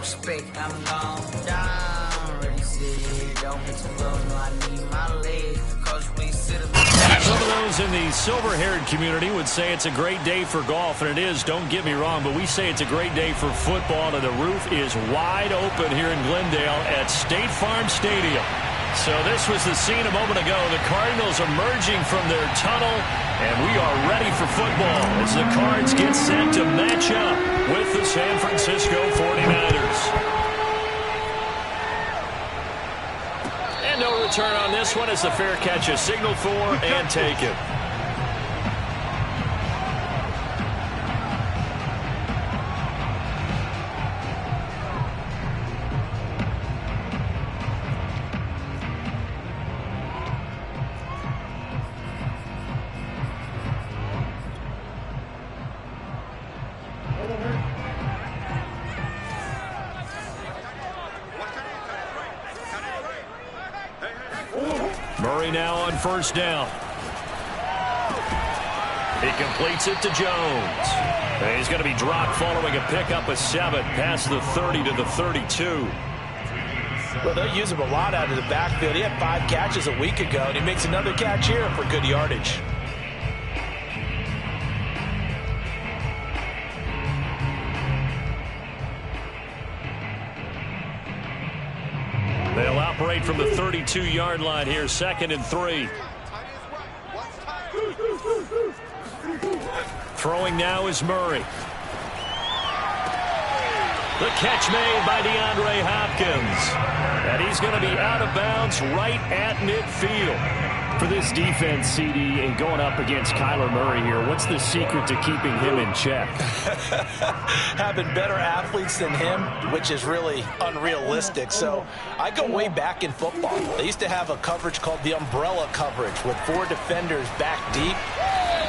respect, I'm gone down. Ready, sit, don't be too low, no, I need my legs. Coach, please sit up. Some of those in the silver-haired community would say it's a great day for golf, and it is, don't get me wrong, but we say it's a great day for football, and the roof is wide open here in Glendale at State Farm Stadium. So this was the scene a moment ago. The Cardinals emerging from their tunnel, and we are ready for football as the Cards get set to match up with the San Francisco 49ers. And no return on this one as the fair catch is signaled for and taken. Murray now on first down. He completes it to Jones. And he's going to be dropped following a pickup of 7 past the 30 to the 32. Well, they'll use him a lot out of the backfield. He had 5 catches a week ago, and he makes another catch here for good yardage. They'll operate from the 32-yard line here, 2nd and 3. Throwing now is Murray. The catch made by DeAndre Hopkins. And he's going to be out of bounds right at midfield. For this defense, CD, and going up against Kyler Murray here, what's the secret to keeping him in check? Having better athletes than him, which is really unrealistic. So I go way back in football. They used to have a coverage called the umbrella coverage with 4 defenders back deep.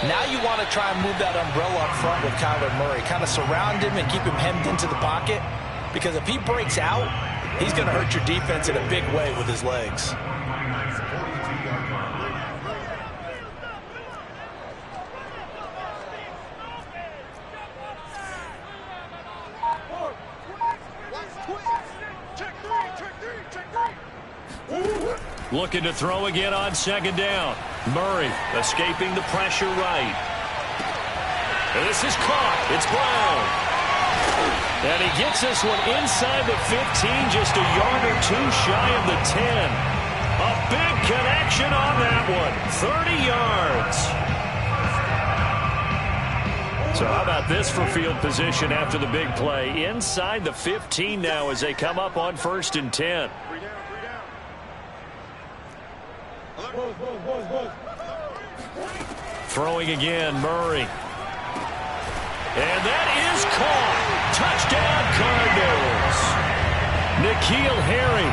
Now you want to try and move that umbrella up front with Kyler Murray. Kind of surround him and keep him hemmed into the pocket. Because if he breaks out, he's going to hurt your defense in a big way with his legs. Looking to throw again on 2nd down. Murray escaping the pressure right. And this is caught. It's Brown. And he gets this one inside the 15, just a yard or 2 shy of the 10. A big connection on that one. 30 yards. So how about this for field position after the big play? Inside the 15 now as they come up on 1st and 10. Throwing again, Murray. And that is caught. Touchdown, Cardinals. N'Keal Harry,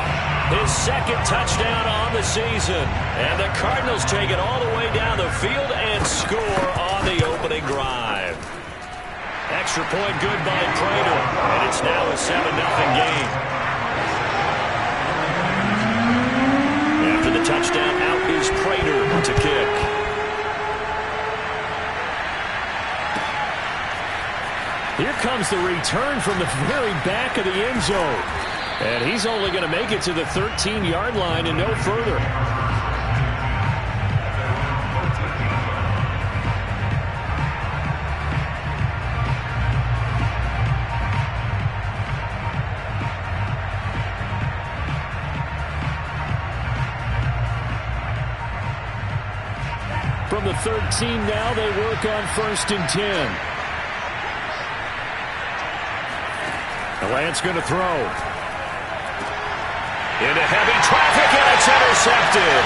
his 2nd touchdown on the season. And the Cardinals take it all the way down the field and score on the opening drive. Extra point good by Prater. And it's now a 7-0 game. After the touchdown, out is Prater to kick. Here comes the return from the very back of the end zone. And he's only going to make it to the 13-yard line and no further. From the 13 now, they work on 1st and 10. Lance going to throw. Into heavy traffic, and it's intercepted.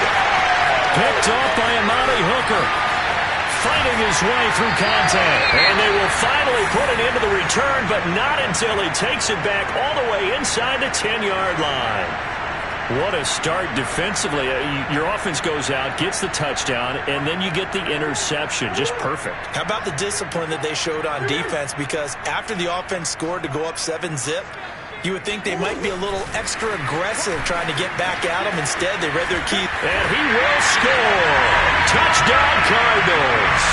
Picked off by Amani Hooker. Fighting his way through contact. And they will finally put it into the return, but not until he takes it back all the way inside the 10-yard line. What a start defensively. Your offense goes out, gets the touchdown, and then you get the interception. Just perfect. How about the discipline that they showed on defense? Because after the offense scored to go up 7-zip, you would think they might be a little extra aggressive trying to get back at them. Instead, they read their key. And he will score. Touchdown, Cardinals.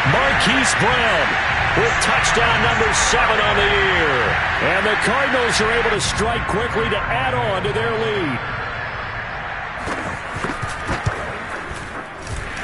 Marquise Brown with touchdown number 7 on the year. And the Cardinals are able to strike quickly to add on to their lead.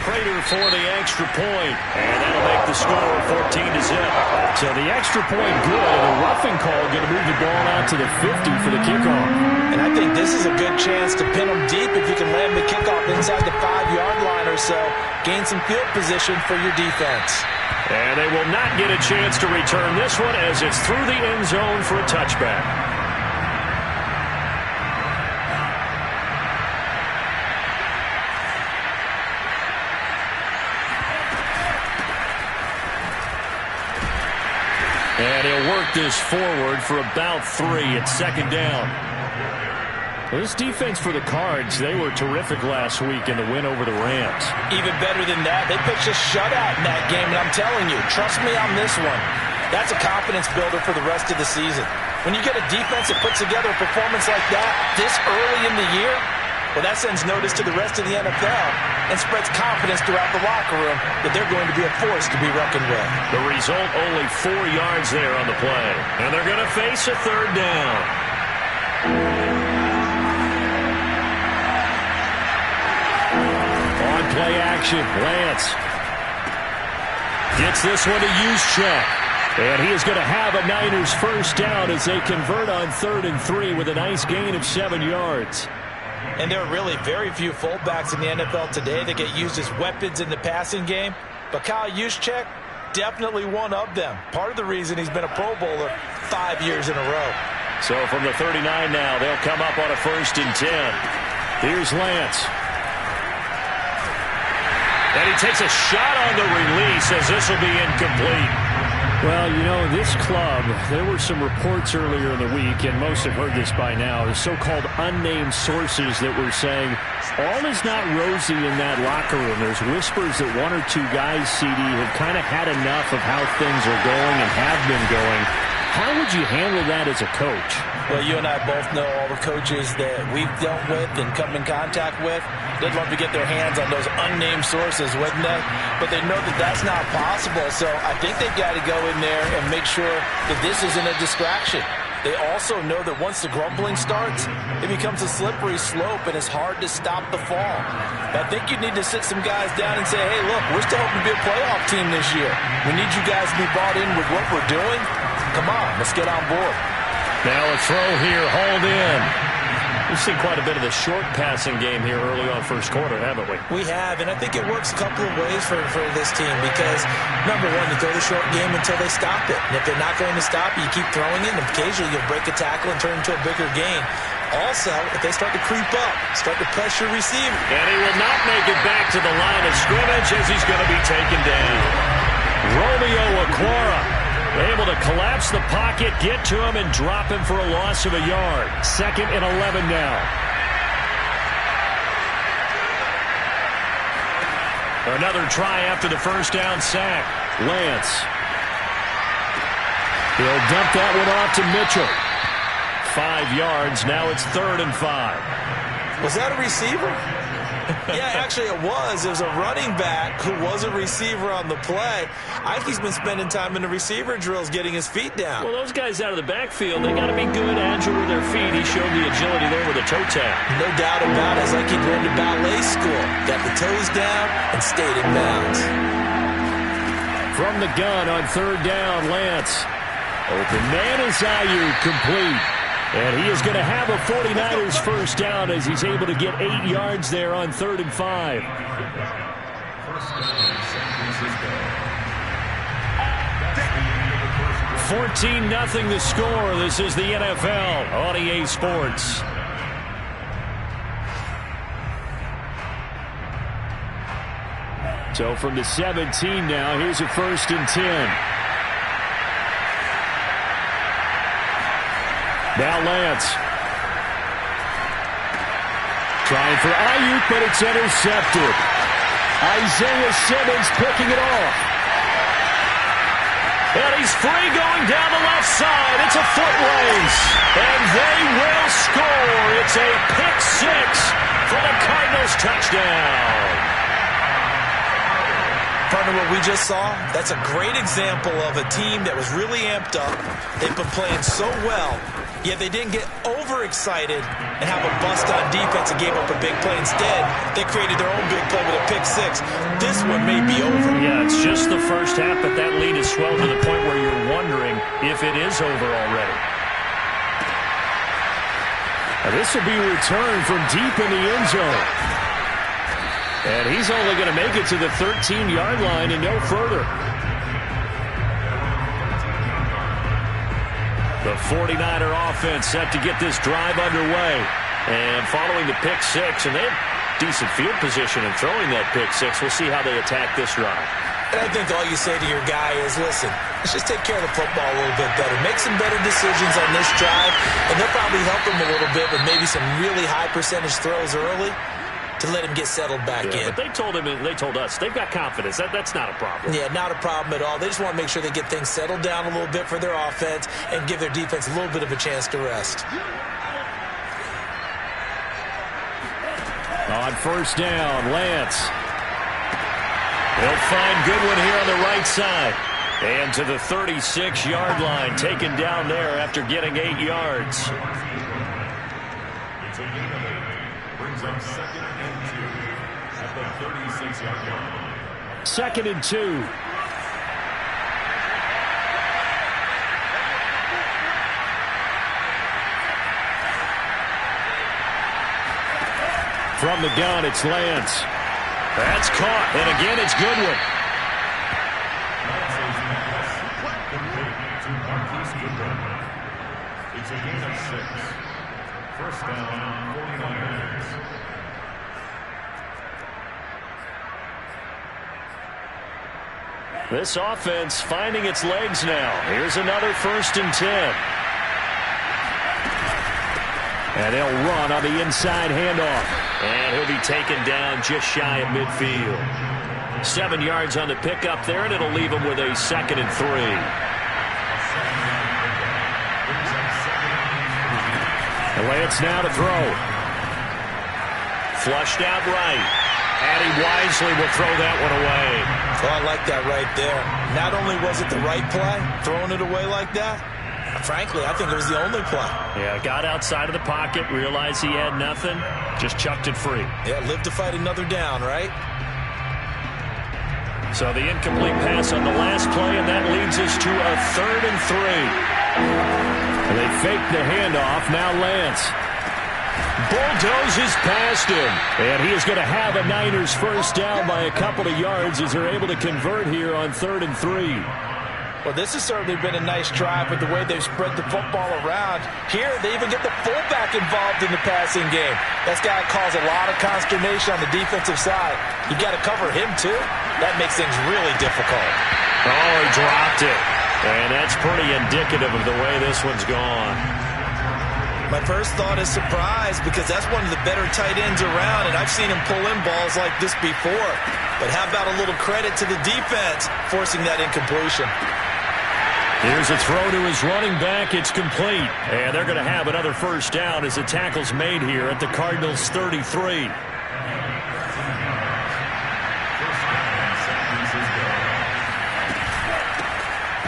Prater for the extra point, and that'll make the score 14-0. So the extra point good, and a roughing call going to move the ball out to the 50 for the kickoff. And I think this is a good chance to pin them deep if you can land the kickoff inside the 5-yard line or so. Gain some field position for your defense. And they will not get a chance to return this one as it's through the end zone for a touchback. And he'll work this forward for about 3 at second down. Well, this defense for the Cards, they were terrific last week in the win over the Rams. Even better than that, they pitched a shutout in that game, and I'm telling you, trust me on this one. That's a confidence builder for the rest of the season. When you get a defense that puts together a performance like that this early in the year, well, that sends notice to the rest of the NFL and spreads confidence throughout the locker room that they're going to be a force to be reckoned with. The result, only 4 yards there on the play. And they're going to face a third down. On play action, Lance gets this one to Juszczyk. And he is going to have a Niners first down as they convert on 3rd and 3 with a nice gain of 7 yards. And there are really very few fullbacks in the NFL today that get used as weapons in the passing game. But Kyle Juszczyk, definitely one of them. Part of the reason he's been a Pro Bowler 5 years in a row. So from the 39 now, they'll come up on a 1st and 10. Here's Lance. And he takes a shot on the release as this will be incomplete. Well, you know, this club, there were some reports earlier in the week, and most have heard this by now, the so-called unnamed sources that were saying all is not rosy in that locker room. There's whispers that 1 or 2 guys, CD, have kind of had enough of how things are going and have been going. How would you handle that as a coach? Well, you and I both know all the coaches that we've dealt with and come in contact with. They'd love to get their hands on those unnamed sources, wouldn't they? But they know that that's not possible. So I think they've got to go in there and make sure that this isn't a distraction. They also know that once the grumbling starts, it becomes a slippery slope and it's hard to stop the fall. But I think you need to sit some guys down and say, hey, look, we're still hoping to be a playoff team this year. We need you guys to be bought in with what we're doing. Come on, let's get on board. Now a throw here, hauled in. We've seen quite a bit of the short passing game here early on first quarter, haven't we? We have, and I think it works a couple of ways for this team because, number one, you throw the short game until they stop it. And if they're not going to stop you, you keep throwing it, and occasionally you'll break a tackle and turn into a bigger gain. Also, if they start to creep up, start to pressure receiver. And he will not make it back to the line of scrimmage as he's going to be taken down. Romeo Okwara able to collapse the pocket, get to him, and drop him for a loss of a yard. 2nd and 11 now. Another try after the first down sack. Lance. He'll dump that one off to Mitchell. 5 yards. Now it's 3rd and 5. Was that a receiver? Yeah, actually it was. It was a running back who was a receiver on the play. I think he's been spending time in the receiver drills getting his feet down. Well, those guys out of the backfield, they got to be good, agile with their feet. He showed the agility there with a toe tap. No doubt about it. It's like he'd been to ballet school. Got the toes down and stayed in bounds. From the gun on 3rd down, Lance. Open man is Ayuk, complete. And he is going to have a 49ers first down as he's able to get 8 yards there on 3rd and 5. $14-0 the score. This is the NFL on EA Sports. So from the 17 now, here's a 1st and 10. Now Lance. Trying for Ayuk, but it's intercepted. Isaiah Simmons picking it off. And he's free going down the left side. It's a foot race. And they will score. It's a pick 6 for the Cardinals touchdown. partner, what we just saw, that's a great example of a team that was really amped up. They've been playing so well, yet they didn't get overexcited and have a bust on defense and gave up a big play. Instead, they created their own big play with a pick six. This one may be over. Yeah, it's just the first half, but that lead has swelled to the point where you're wondering if it is over already. Now, this will be returned from deep in the end zone. And he's only going to make it to the 13-yard line and no further. The 49er offense set to get this drive underway. And following the pick six, and they have decent field position in throwing that pick six. We'll see how they attack this drive. And I think all you say to your guy is, listen, let's just take care of the football a little bit better. Make some better decisions on this drive, and they'll probably help him a little bit with maybe some really high percentage throws early to let him get settled back in. But they told him, and they told us, they've got confidence. That's not a problem. Yeah, not a problem at all. They just want to make sure they get things settled down a little bit for their offense and give their defense a little bit of a chance to rest. On first down, Lance. He'll find Goodwin here on the right side. And to the 36-yard line, taken down there after getting 8 yards. Second and 2. From the gun, it's Lance. That's caught, and again it's Goodwin. It's a gain of 6. First down, 49ers. This offense finding its legs now. Here's another first and 10. And they'll run on the inside handoff. And he'll be taken down just shy of midfield. 7 yards on the pickup there, and it'll leave him with a second and 3. And Lance now to throw. Flushed out right. Addy wisely will throw that one away. Oh, I like that right there. Not only was it the right play, throwing it away like that, frankly, I think it was the only play. Yeah, got outside of the pocket, realized he had nothing, just chucked it free. Yeah, live to fight another down, right? So the incomplete pass on the last play, and that leads us to a 3rd and 3. And they fake the handoff. Now Lance bulldozes past him. And he is going to have a Niners first down by a couple of yards as they're able to convert here on 3rd and 3. Well, this has certainly been a nice drive with the way they've spread the football around. Here, they even get the fullback involved in the passing game. That's got to cause a lot of consternation on the defensive side. You got to cover him, too. That makes things really difficult. Oh, he dropped it. And that's pretty indicative of the way this one's gone. My first thought is surprise because that's one of the better tight ends around, and I've seen him pull in balls like this before. But how about a little credit to the defense forcing that incompletion? Here's a throw to his running back. It's complete. And they're going to have another first down as the tackle's made here at the Cardinals' 33.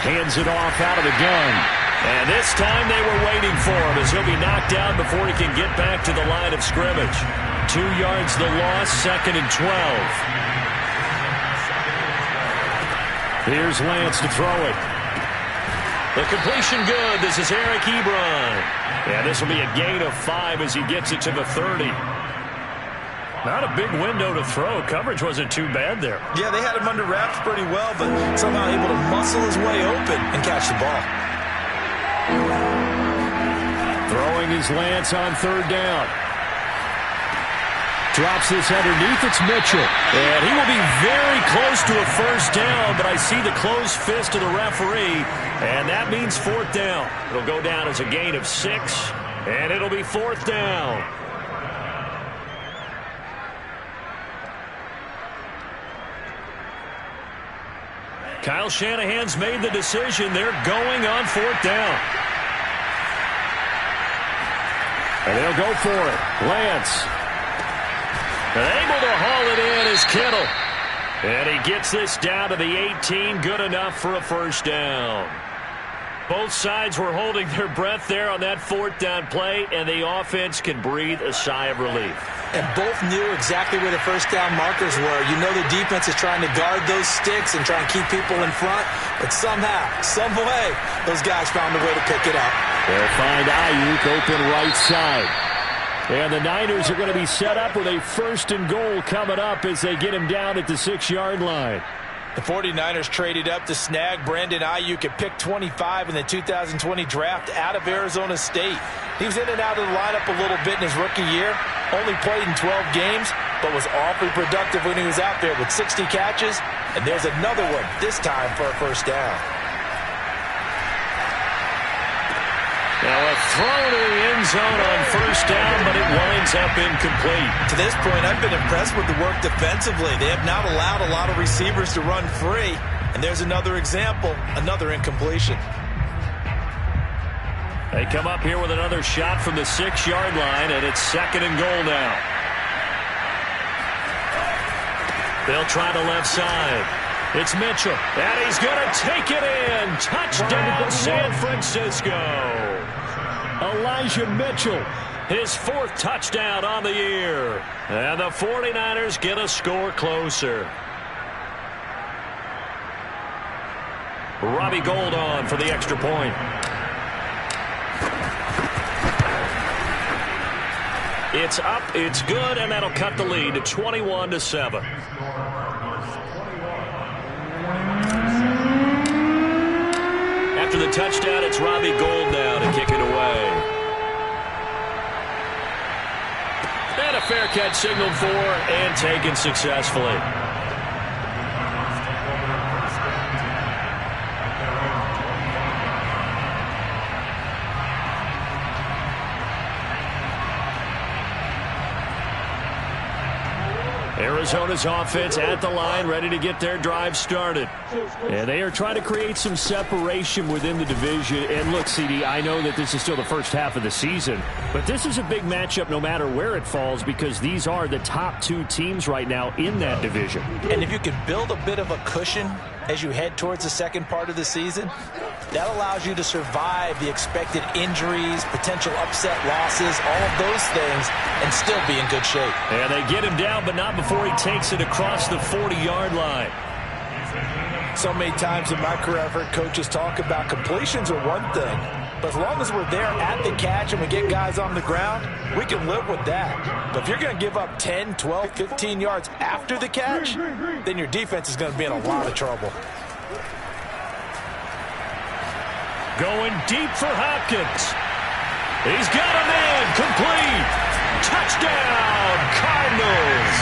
Hands it off out of the gun. And this time they were waiting for him as he'll be knocked down before he can get back to the line of scrimmage. 2 yards the loss, 2nd and 12. Here's Lance to throw it. The completion good. This is Eric Ebron. And this will be a gain of 5 as he gets it to the 30. Not a big window to throw. Coverage wasn't too bad there. Yeah, they had him under wraps pretty well, but somehow able to muscle his way open and catch the ball. Throwing his Lance on 3rd down. Drops this underneath. It's Mitchell. And he will be very close to a first down, but I see the closed fist of the referee, and that means 4th down. It'll go down as a gain of 6, and it'll be 4th down. Kyle Shanahan's made the decision. They're going on 4th down. And they'll go for it. Lance. And able to haul it in is Kittle. And he gets this down to the 18, good enough for a first down. Both sides were holding their breath there on that fourth down play, and the offense can breathe a sigh of relief. And both knew exactly where the first down markers were. You know the defense is trying to guard those sticks and try and keep people in front, but somehow, some way, those guys found a way to pick it up. They'll find Ayuk open right side. And the Niners are going to be set up with a first and goal coming up as they get him down at the 6-yard line. The 49ers traded up to snag Brandon Ayuk at pick 25 in the 2020 draft out of Arizona State. He was in and out of the lineup a little bit in his rookie year, only played in 12 games, but was awfully productive when he was out there with 60 catches. And there's another one, this time for a first down. Now a throw to the end zone on first down, but it winds up incomplete. To this point, I've been impressed with the work defensively. They have not allowed a lot of receivers to run free. And there's another example, another incompletion. They come up here with another shot from the 6-yard line, and it's second and goal now. They'll try the left side. It's Mitchell, and he's going to take it in. Touchdown, San Francisco. Elijah Mitchell, his fourth touchdown on the year. And the 49ers get a score closer. Robbie Gould on for the extra point. It's up, it's good, and that'll cut the lead to 21-7. After the touchdown, it's Robbie Gould now to kick it away. And a fair catch signaled for and taken successfully. Arizona's offense at the line, ready to get their drive started. And they are trying to create some separation within the division. And look, CD, I know that this is still the first half of the season, but this is a big matchup no matter where it falls because these are the top two teams right now in that division. And if you could build a bit of a cushion as you head towards the second part of the season, that allows you to survive the expected injuries, potential upset losses, all of those things, and still be in good shape. And they get him down, but not before he takes it across the 40-yard line. So many times in my career, I've heard coaches talk about completions are one thing, but as long as we're there at the catch and we get guys on the ground, we can live with that. But if you're going to give up 10, 12, 15 yards after the catch, then your defense is going to be in a lot of trouble. Going deep for Hopkins. He's got a man. Complete. Touchdown, Cardinals.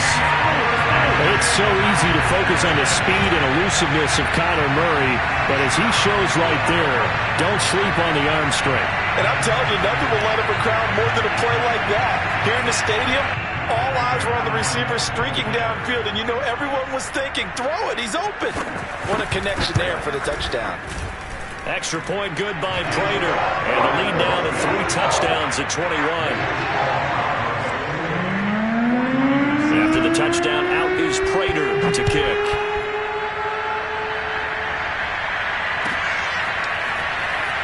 It's so easy to focus on the speed and elusiveness of Kyler Murray, but as he shows right there, don't sleep on the arm strength. And I'm telling you, nothing will let up a crowd more than a play like that. Here in the stadium, all eyes were on the receiver streaking downfield, and you know everyone was thinking, throw it, he's open. What a connection there for the touchdown. Extra point good by Prater. And the lead down to 3 touchdowns at 21. After the touchdown, out is Prater to kick.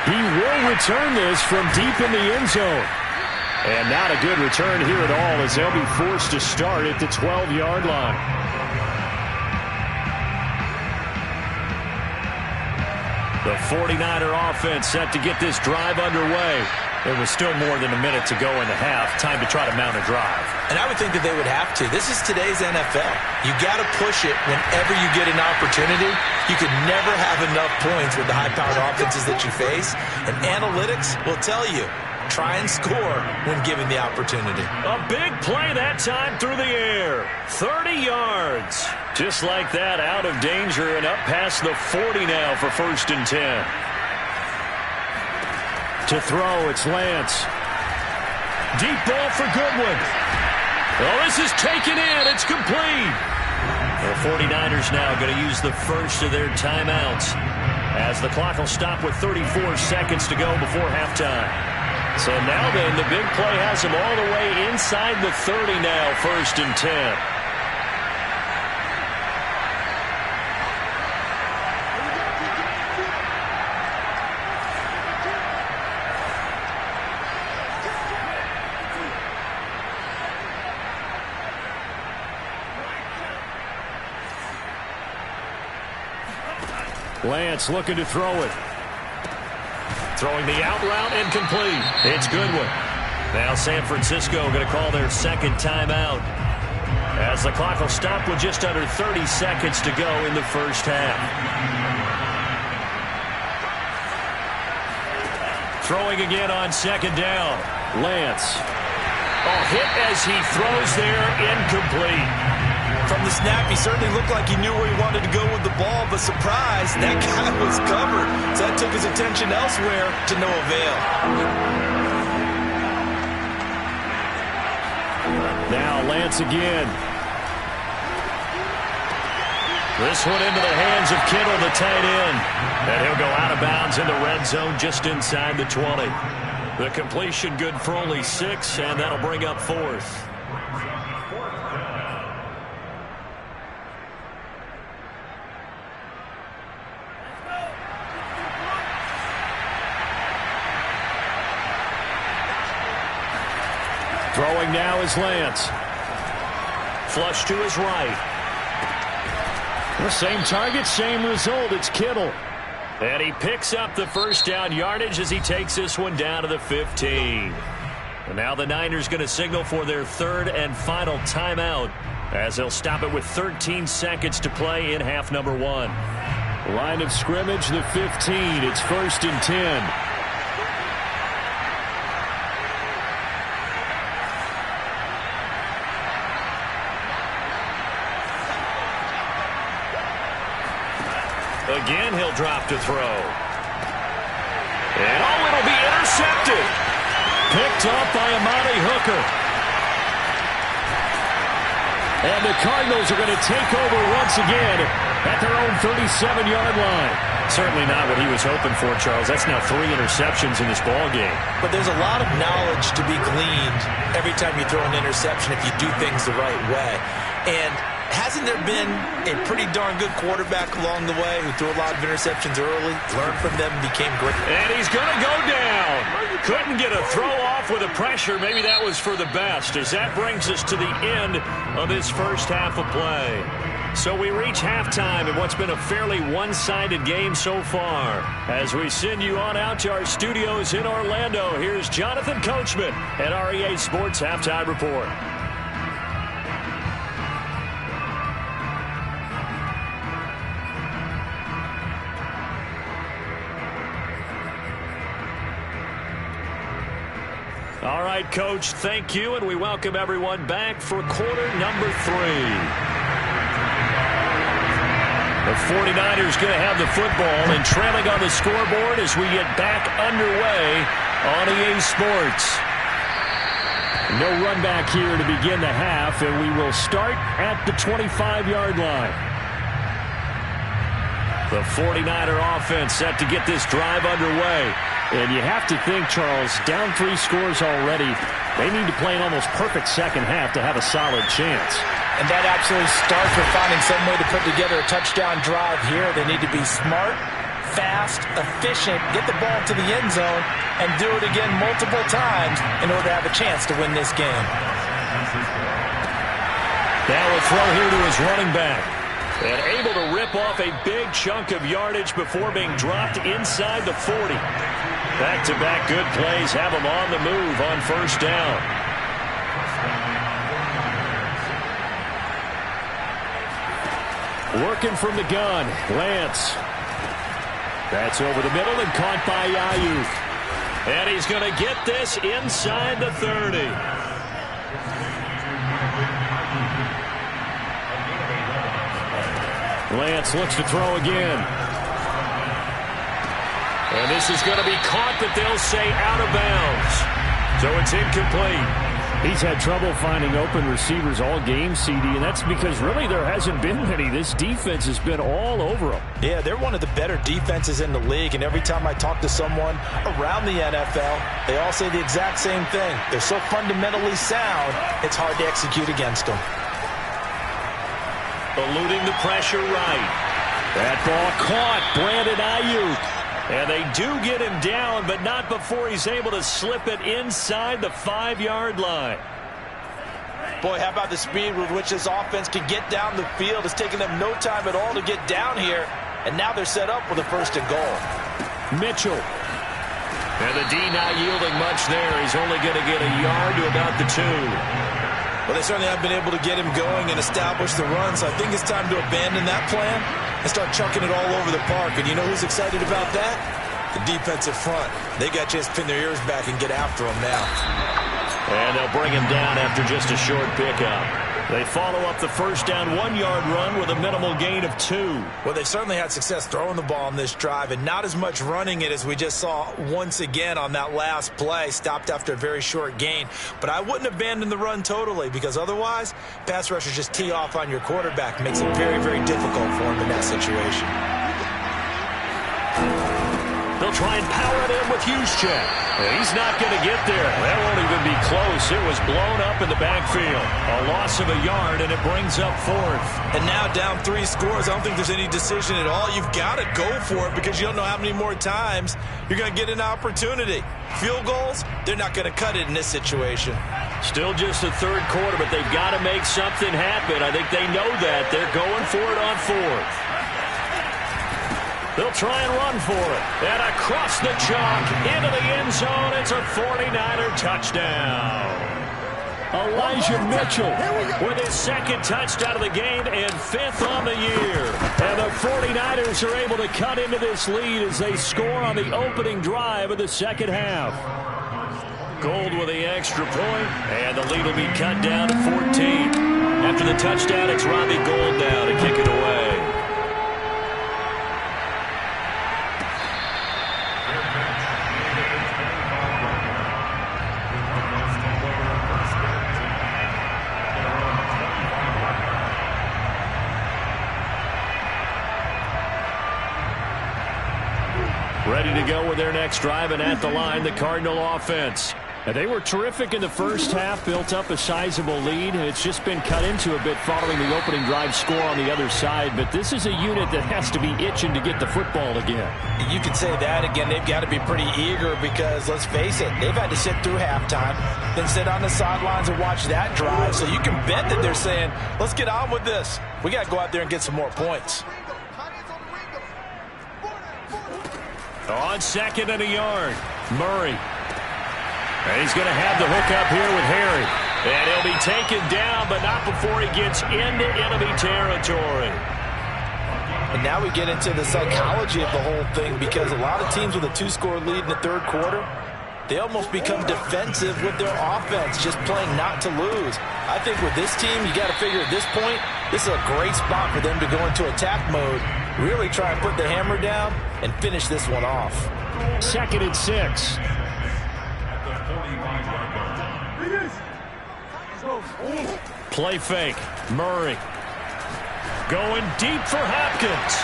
He will return this from deep in the end zone. And not a good return here at all as they'll be forced to start at the 12-yard line. The 49er offense set to get this drive underway. There was still more than a minute to go in the half. Time to try to mount a drive. And I would think that they would have to. This is today's NFL. You got to push it whenever you get an opportunity. You could never have enough points with the high-powered offenses that you face. And analytics will tell you, try and score when given the opportunity. A big play that time through the air. 30 yards. Just like that, out of danger and up past the 40 now for 1st and 10. To throw, it's Lance. Deep ball for Goodwin. Oh, this is taken in. It's complete. The 49ers now going to use the first of their timeouts as the clock will stop with 34 seconds to go before halftime. So now then, the big play has them all the way inside the 30 now, 1st and 10. Lance looking to throw it. Throwing the out route incomplete. It's Goodwin. Now San Francisco going to call their second timeout, as the clock will stop with just under 30 seconds to go in the first half. Throwing again on second down. Lance. Oh, hit as he throws there, incomplete. From the snap, he certainly looked like he knew where he wanted to go with the ball, but surprise, that guy was covered. So that took his attention elsewhere to no avail. Now Lance again. This one into the hands of Kittle, the tight end. And he'll go out of bounds in the red zone just inside the 20. The completion good for only 6, and that'll bring up 4th. Throwing now is Lance. Flush to his right. The same target, same result. It's Kittle. And he picks up the first down yardage as he takes this one down to the 15. And now the Niners going to signal for their third and final timeout, as they'll stop it with 13 seconds to play in half number 1. Line of scrimmage, the 15. It's 1st and 10. Again, he'll drop to throw. And it'll be intercepted. Picked off by Amani Hooker. And the Cardinals are going to take over once again at their own 37-yard line. Certainly not what he was hoping for, Charles. That's now 3 interceptions in this ball game. But there's a lot of knowledge to be gleaned every time you throw an interception if you do things the right way. And hasn't there been a pretty darn good quarterback along the way who threw a lot of interceptions early, learned from them, and became great? And he's going to go down. Couldn't get a throw off with the pressure. Maybe that was for the best, as that brings us to the end of this first half of play. So we reach halftime in what's been a fairly one-sided game so far. As we send you on out to our studios in Orlando, here's Jonathan Coachman at REA Sports Halftime Report. All right, Coach, thank you, and we welcome everyone back for quarter number 3. The 49ers going to have the football and trailing on the scoreboard as we get back underway on EA Sports. No run back here to begin the half, and we will start at the 25-yard line. The 49er offense set to get this drive underway. And you have to think, Charles, down 3 scores already. They need to play an almost perfect second half to have a solid chance. And that absolutely starts with finding some way to put together a touchdown drive here. They need to be smart, fast, efficient, get the ball to the end zone, and do it again multiple times in order to have a chance to win this game. Now a throw here to his running back. And able to rip off a big chunk of yardage before being dropped inside the 40. Back-to-back good plays have him on the move on first down. Working from the gun, Lance. That's over the middle and caught by Ayuk. And he's going to get this inside the 30. Lance looks to throw again. And this is going to be caught, but they'll say out of bounds. So it's incomplete. He's had trouble finding open receivers all game, CD, and that's because really there hasn't been many. This defense has been all over them. Yeah, they're one of the better defenses in the league, and every time I talk to someone around the NFL, they all say the exact same thing. They're so fundamentally sound, it's hard to execute against them. Eluding the pressure right. That ball caught. Brandon Ayuk. And they do get him down, but not before he's able to slip it inside the 5-yard line. Boy, how about the speed with which this offense can get down the field? It's taken them no time at all to get down here. and now they're set up with a 1st and goal. Mitchell. And the D not yielding much there. He's only going to get a yard to about the 2. Well, they certainly have been able to get him going and establish the run, so I think it's time to abandon that plan and start chucking it all over the park. And you know who's excited about that? The defensive front. They got a chance to pin their ears back and get after him now. And they'll bring him down after just a short pickup. They follow up the 1st down 1-yard run with a minimal gain of 2. Well, they've certainly had success throwing the ball on this drive and not as much running it as we just saw once again on that last play. Stopped after a very short gain. But I wouldn't abandon the run totally, because otherwise, pass rushers just tee off on your quarterback. Makes it very, very difficult for him in that situation. They'll try and power it in with Juszczyk. He's not going to get there. That won't even be close. It was blown up in the backfield. A loss of a yard, and it brings up 4th. And now down 3 scores. I don't think there's any decision at all. You've got to go for it, because you don't know how many more times you're going to get an opportunity. Field goals, they're not going to cut it in this situation. Still just the 3rd quarter, but they've got to make something happen. I think they know that. They're going for it on 4th. They'll try and run for it. And across the chalk, into the end zone. It's a 49er touchdown. Elijah Mitchell with his 2nd touchdown of the game and 5th on the year. And the 49ers are able to cut into this lead as they score on the opening drive of the 2nd half. Gold with the extra point, and the lead will be cut down to 14. After the touchdown, it's Robbie Gould now to kick it away. Ready to go with their next drive, and at the line, the Cardinal offense. And they were terrific in the 1st half, built up a sizable lead, and it's just been cut into a bit following the opening drive score on the other side. But this is a unit that has to be itching to get the football again. You could say that again. They've got to be pretty eager, because, let's face it, they've had to sit through halftime, then sit on the sidelines and watch that drive. So you can bet that they're saying, let's get on with this. We got to go out there and get some more points. On 2nd and a yard, Murray. And he's going to have the hook up here with Harry. And he'll be taken down, but not before he gets into enemy territory. And now we get into the psychology of the whole thing, because a lot of teams with a 2-score lead in the 3rd quarter, they almost become defensive with their offense, just playing not to lose. I think with this team, you got to figure at this point, this is a great spot for them to go into attack mode, really try and put the hammer down and finish this one off. 2nd and 6. Play fake. Murray. Going deep for Hopkins.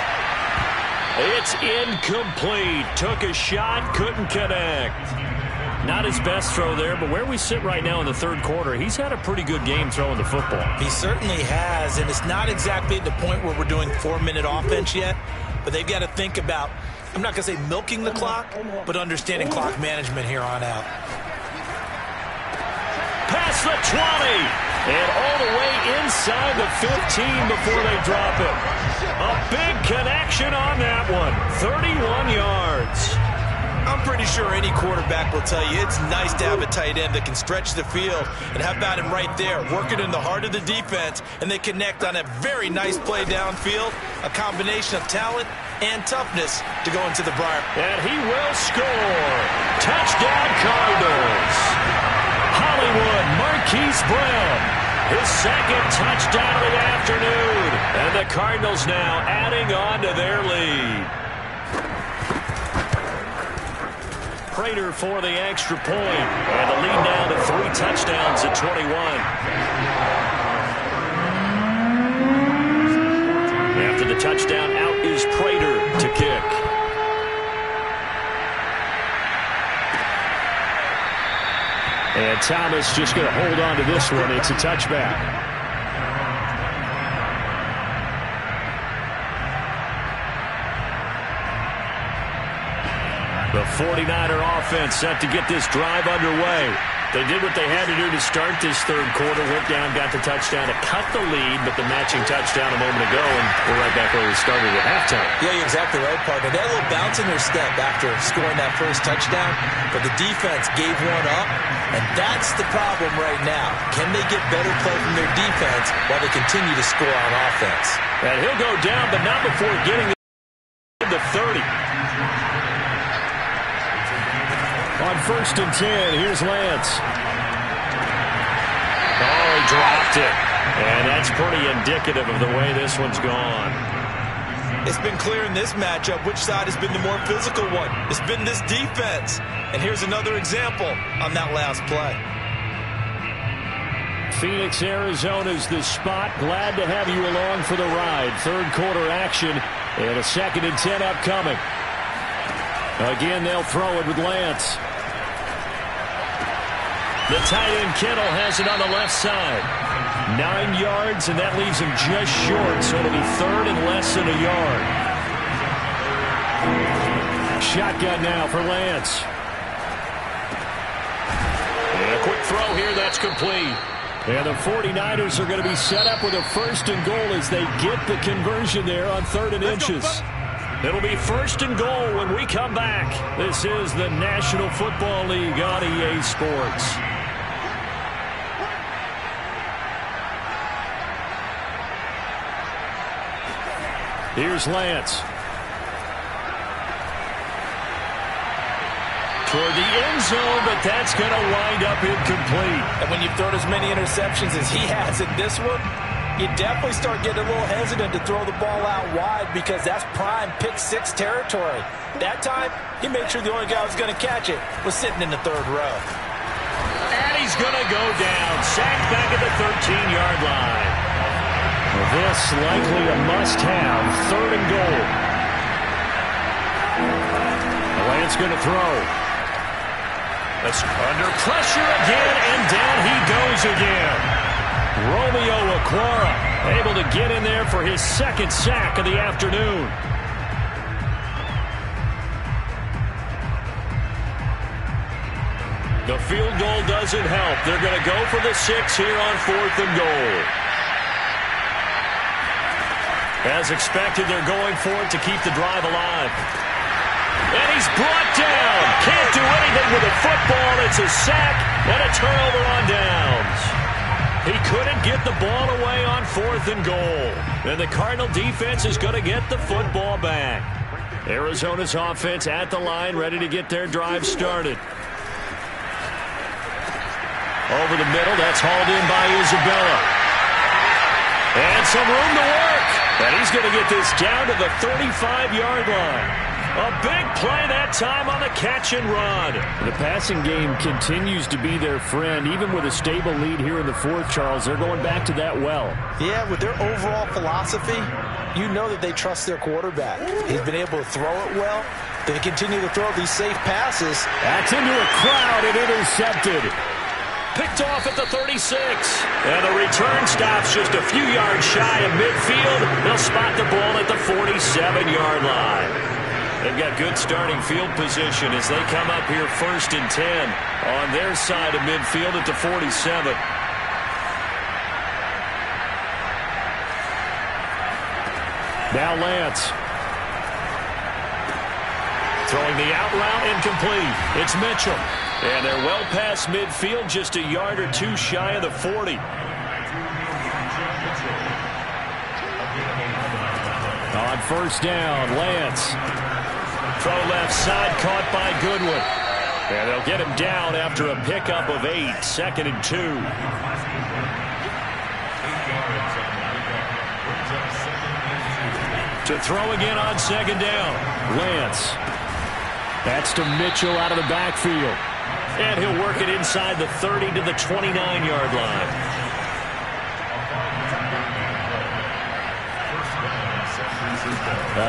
It's incomplete. Took a shot, couldn't connect. Not his best throw there, but where we sit right now in the 3rd quarter, he's had a pretty good game throwing the football. He certainly has, and it's not exactly at the point where we're doing 4-minute offense yet, but they've got to think about, I'm not going to say milking the clock, but understanding clock management here on out. Past the 20, and all the way inside the 15 before they drop it. A big connection on that one, 31 yards. I'm pretty sure any quarterback will tell you it's nice to have a tight end that can stretch the field, and how about him right there, working in the heart of the defense, and they connect on a very nice play downfield, a combination of talent and toughness to go into the briar. And he will score. Touchdown Cardinals. Hollywood Marquise Brown, his 2nd touchdown of the afternoon, and the Cardinals now adding on to their lead. Prater for the extra point, and the lead now to 3 touchdowns at 21. After the touchdown, out is Prater to kick. And Thomas just going to hold on to this one. It's a touchback. The 49er offense set to get this drive underway. They did what they had to do to start this third quarter. Went down, got the touchdown to cut the lead, but the matching touchdown a moment ago, and we're right back where we started at halftime. Yeah, you're exactly right, partner. They had a little bounce in their step after scoring that first touchdown, but the defense gave one up, and that's the problem right now. Can they get better play from their defense while they continue to score on offense? And he'll go down, but not before getting the 30. On 1st and 10, here's Lance. Oh, he dropped it. And that's pretty indicative of the way this one's gone. It's been clear in this matchup which side has been the more physical one. It's been this defense. And here's another example on that last play. Phoenix, Arizona's the spot. Glad to have you along for the ride. Third quarter action and a 2nd and 10 upcoming. Again, they'll throw it with Lance. The tight end Kittle has it on the left side. 9 yards, and that leaves him just short, so it'll be 3rd and less than a yard. Shotgun now for Lance. And a quick throw here, that's complete. And the 49ers are going to be set up with a 1st and goal as they get the conversion there on 3rd and inches. It'll be 1st and goal when we come back. This is the National Football League on EA Sports. Here's Lance. Toward the end zone, but that's going to wind up incomplete. And when you've thrown as many interceptions as he has in this one, you definitely start getting a little hesitant to throw the ball out wide because that's prime pick 6 territory. That time, he made sure the only guy who was going to catch it was sitting in the 3rd row. And he's going to go down. Sacked back at the 13-yard line. This likely a must-have. 3rd and goal. Lance going to throw. That's under pressure again, and down he goes again. Romeo Okwara able to get in there for his 2nd sack of the afternoon. The field goal doesn't help. They're going to go for the 6 here on 4th and goal. As expected, they're going for it to keep the drive alive. And he's brought down. Can't do anything with the football. It's a sack and a turnover on downs. He couldn't get the ball away on 4th and goal. And the Cardinal defense is going to get the football back. Arizona's offense at the line, ready to get their drive started. Over the middle, that's hauled in by Isabella. And some room to work. And he's going to get this down to the 35-yard line. A big play that time on the catch and run. The passing game continues to be their friend. Even with a stable lead here in the 4th, Charles, they're going back to that well. Yeah, with their overall philosophy, you know that they trust their quarterback. He's been able to throw it well. They continue to throw these safe passes. That's into a crowd and intercepted. Picked off at the 36. And the return stops just a few yards shy of midfield. They'll spot the ball at the 47-yard line. They've got good starting field position as they come up here 1st and 10 on their side of midfield at the 47. Now Lance. Throwing the out route incomplete. It's Mitchell. And they're well past midfield, just a yard or 2 shy of the 40. On 1st down, Lance. Throw left side, caught by Goodwin. And they'll get him down after a pickup of 8, 2nd and 2. To throw again on 2nd down, Lance. That's to Mitchell out of the backfield. And he'll work it inside the 30 to the 29-yard line.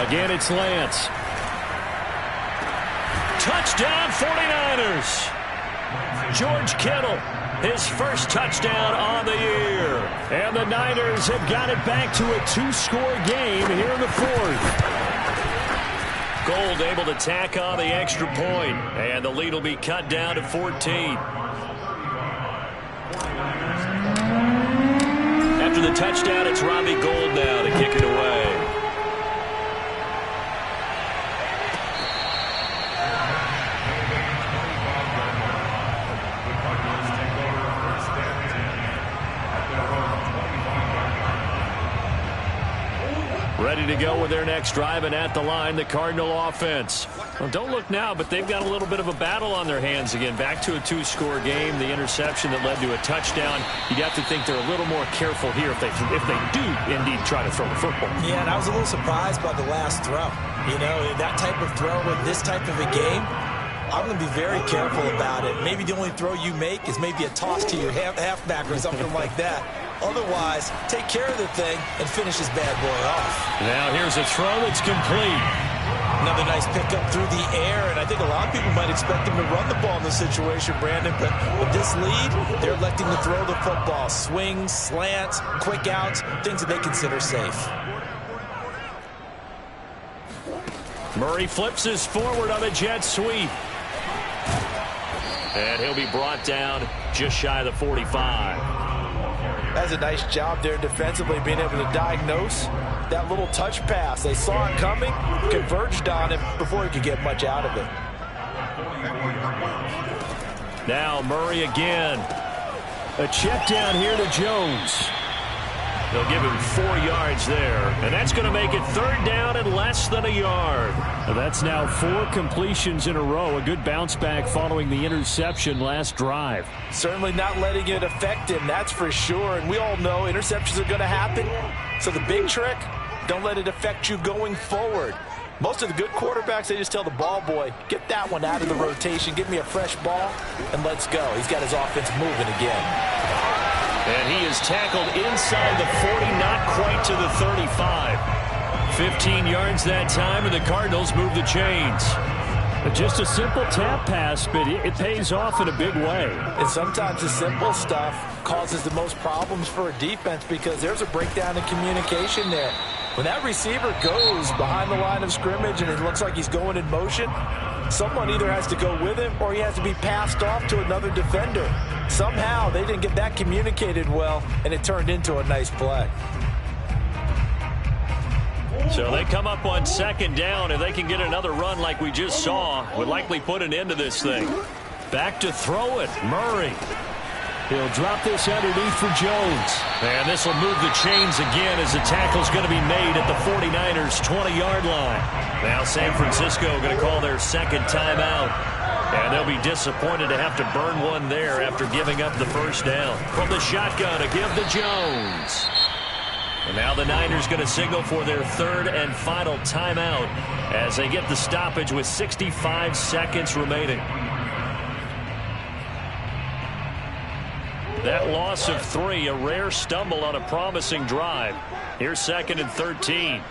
Again, it's Lance. Touchdown 49ers. George Kittle, his first touchdown on the year. And the Niners have got it back to a 2-score game here in the 4th. Gold able to tack on the extra point, and the lead will be cut down to 14. the touchdown. It's Robbie Gould now to kick it away. Ready to go with their next drive, and at the line, the Cardinal offense. Well, don't look now, but they've got a little bit of a battle on their hands again. Back to a two-score game. The interception that led to a touchdown. You'd have to think they're a little more careful here if they do indeed try to throw the football. Yeah, and I was a little surprised by the last throw. You know, that type of throw with this type of a game, I'm going to be very careful about it. Maybe the only throw you make is maybe a toss to your halfback or something like that. Otherwise, take care of the thing and finish this bad boy off. Now here's a throw that's complete. Another nice pickup through the air, and I think a lot of people might expect him to run the ball in this situation, Brandon, but with this lead, they're electing to throw the football. Swings, slants, quick outs, things that they consider safe. Murray flips his forward on a jet sweep. And he'll be brought down just shy of the 45. That's a nice job there defensively, being able to diagnose that little touch pass. They saw it coming, converged on it before he could get much out of it. Now Murray again. A check down here to Jones. They'll give him 4 yards there, and that's going to make it third down and less than a yard. That's now 4 completions in a row. A good bounce back following the interception last drive. Certainly not letting it affect him, that's for sure. And we all know interceptions are going to happen. So the big trick, don't let it affect you going forward. Most of the good quarterbacks, they just tell the ball boy, get that one out of the rotation, give me a fresh ball, and let's go. He's got his offense moving again. And he is tackled inside the 40, not quite to the 35. 15 yards that time, and the Cardinals move the chains. Just a simple tap pass, but it pays off in a big way. And sometimes the simple stuff causes the most problems for a defense because there's a breakdown in communication there. When that receiver goes behind the line of scrimmage and it looks like he's going in motion, someone either has to go with him or he has to be passed off to another defender. Somehow they didn't get that communicated well, and it turned into a nice play. So they come up on second down. If they can get another run like we just saw, would likely put an end to this thing. Back to throw it, Murray. He'll drop this underneath for Jones. And this will move the chains again as the tackle's going to be made at the 49ers' 20-yard line. Now San Francisco going to call their second timeout. And they'll be disappointed to have to burn one there after giving up the first down. From the shotgun to give to Jones. And now the Niners going to signal for their third and final timeout as they get the stoppage with 65 seconds remaining. That loss of 3, a rare stumble on a promising drive. Here's second and 13.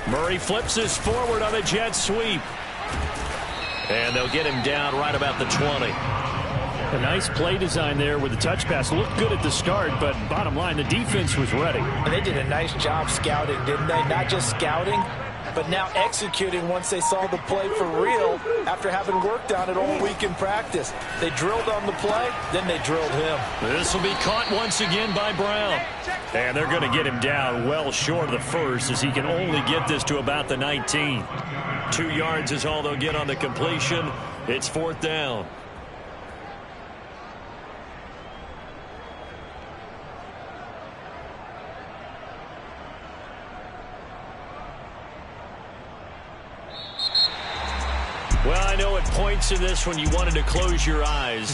Murray flips his forward on a jet sweep. And they'll get him down right about the 20. A nice play design there with the touch pass. Looked good at the start, but bottom line, the defense was ready. And they did a nice job scouting, didn't they? Not just scouting, but now executing once they saw the play for real after having worked on it all week in practice. They drilled on the play, then they drilled him. This will be caught once again by Brown. And they're going to get him down well short of the first as he can only get this to about the 19. 2 yards is all they'll get on the completion. It's fourth down. Well, I know at points in this when you wanted to close your eyes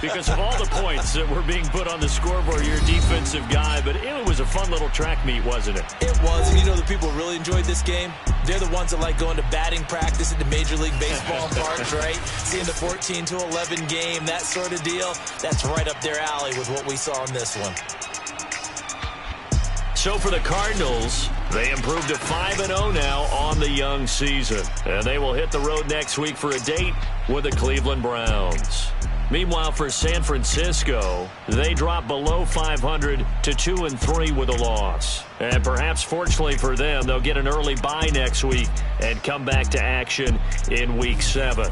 because of all the points that were being put on the scoreboard. You're a defensive guy, but it was a fun little track meet, wasn't it? It was, and you know the people who really enjoyed this game? They're the ones that like going to batting practice at the Major League Baseball parks, right? Seeing the 14-11 game, that sort of deal, that's right up their alley with what we saw in this one. So for the Cardinals, they improved to 5-0 now on the young season. And they will hit the road next week for a date with the Cleveland Browns. Meanwhile, for San Francisco, they drop below 500 to 2-3 with a loss. And perhaps fortunately for them, they'll get an early bye next week and come back to action in Week 7.